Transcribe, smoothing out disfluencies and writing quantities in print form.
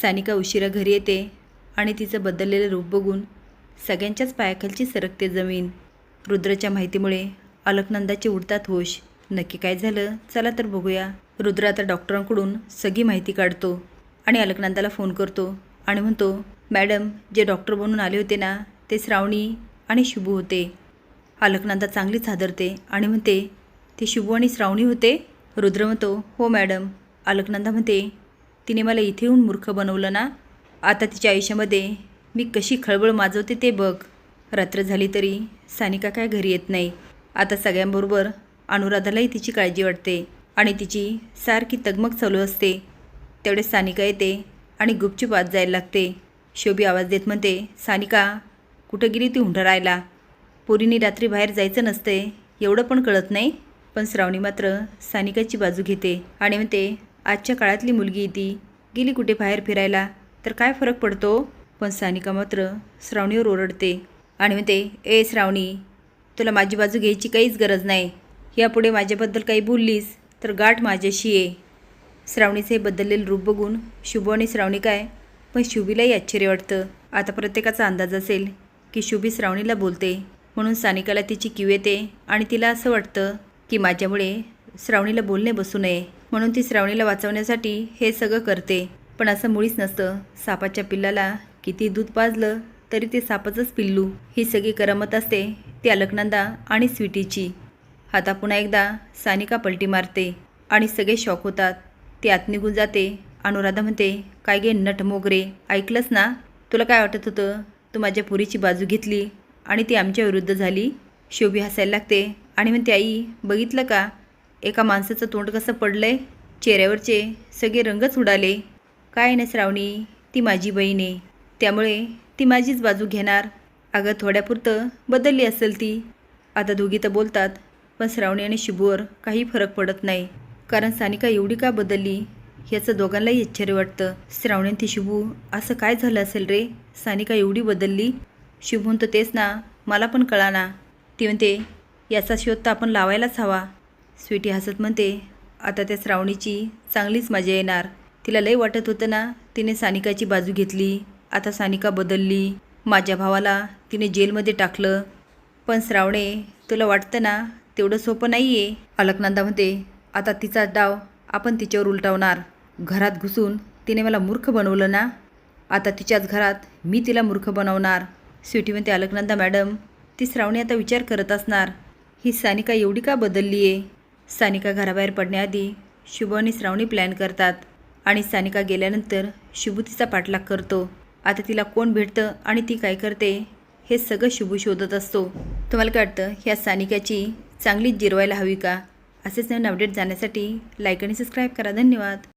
सानिका उशिरा घरी येते आणि तिचं बदललेलं रूप बघून सगळ्यांच्याच पायाखालची सरकते जमीन. रुद्रच्या माहितीमुळे अलकनंदाचे उडतात होश. नक्की काय झालं, चला तर बघूया. रुद्र आता डॉक्टरांकडून सगळी माहिती काढतो आणि अलकनंदाला फोन करतो आणि म्हणतो, मॅडम, जे डॉक्टर बनून आले होते ना, ते श्रावणी आणि शुभू होते. अलकनंदा चांगलीच हादरते आणि म्हणते, ते शुभू आणि श्रावणी होते? रुद्र म्हणतो, हो मॅडम. अलकनंदा म्हणते, तिने मला इथे येऊन मूर्ख बनवलं ना. आता तिच्या आयुष्यामध्ये मी कशी खळबळ माजवते ते बघ. रात्र झाली तरी सानिका काय घरी येत नाही. आता सगळ्यांबरोबर अनुराधालाही तिची काळजी वाटते आणि तिची सारखी तगमग चालू असते. तेवढेच सानिका येते आणि गुपचूप आत जायला लागते. शोभी आवाज देत म्हणते, सानिका, कुठं गेली ती हुंडरायला? पोरींनी रात्री बाहेर जायचं नसते, एवढं पण कळत नाही. पण श्रावणी मात्र सानिकाची बाजू घेते आणि म्हणते, आजच्या काळातली मुलगी ती गेली कुठे बाहेर फिरायला तर काय फरक पडतो? पण सानिका मात्र श्रावणीवर ओरडते आणि म्हणते, ए श्रावणी, तुला माझी बाजू घ्यायची काहीच गरज नाही. यापुढे माझ्याबद्दल काही बोललीस तर गाठ माझ्याशी ये. श्रावणीचे बदललेलं रूप बघून शुभू आणि श्रावणी काय, पण शुभीलाही आश्चर्य वाटतं. आता प्रत्येकाचा अंदाज असेल की शुभी श्रावणीला बोलते, म्हणून सानिकाला तिची कीव येते आणि तिला असं वाटतं की माझ्यामुळे श्रावणीला बोलणे बसू नये, म्हणून ती श्रावणीला वाचवण्यासाठी हे सगळं करते. पण असं मुळीच नसतं. सापाच्या पिल्लाला किती दूध पाजलं तरी ते सापाचंच पिल्लू. ही सगळी करमत असते ती अलकनंदा आणि स्वीटीची. आता पुन्हा एकदा सानिका पलटी मारते आणि सगळे शॉक होतात. ती आत निघून जाते. अनुराधा म्हणते, काय गे नट मोगरे, ऐकलंस ना? तुला काय वाटत होतं? तू माझ्या पुरीची बाजू घेतली आणि ती आमच्या विरुद्ध झाली. शोभी हसायला लागते आणि म्हणते, आई, बघितलं का एका माणसाचं तोंड कसं पडलंय? चेहऱ्यावरचे सगळे रंगच उडाले. काय ना श्रावणी, ती माझी बहीण आहे, त्यामुळे ती माझीच बाजू घेणार. अगं, थोड्यापुरतं बदलली असेल ती. आता दोघी तर बोलतात, पण श्रावणी आणि शुभूवर काही फरक पडत नाही. कारण सानिका एवढी का बदलली याचं दोघांनाही आश्चर्य वाटतं. श्रावणी आणि ती शुभू, असं काय झालं असेल रे, सानिका एवढी बदलली? शुभू म्हणतो, तेच ना, मला पण कळाना. ती म्हणते, याचा शोध तर आपण लावायलाच हवा. स्वीटी हसत म्हणते, आता त्या श्रावणीची चांगलीच मजा येणार. तिला लई वाटत होतं ना तिने सानिकाची बाजू घेतली, आता सानिका बदलली, माझ्या भावाला तिने जेलमध्ये टाकलं. पण श्रावणे, तुला वाटतं ना तेवढं सोपं नाही आहे. अलकनंदा म्हणते, आता तिचा डाव आपण तिच्यावर उलटवणार. घरात घुसून तिने मला मूर्ख बनवलं ना, आता तिच्याच घरात मी तिला मूर्ख बनवणार. स्वीटी म्हणते, अलकनंदा मॅडम, ती श्रावणी आता विचार करत असणार, ही सानिका एवढी का बदलली आहे. सानिका घराबाहेर पडण्याआधी शुभू आणि श्रावणी प्लॅन करतात आणि सानिका गेल्यानंतर शुभू तिचा पाठलाग करतो. आता तिला कोण भेटतं आणि ती काय करते हे सगळं शुभू शोधत असतो. तुम्हाला काय वाटतं, ह्या सानिकाची चांगलीच जिरवायला हवी का? असेच नवीन अपडेट जाण्यासाठी लाईक आणि सबस्क्राईब करा. धन्यवाद.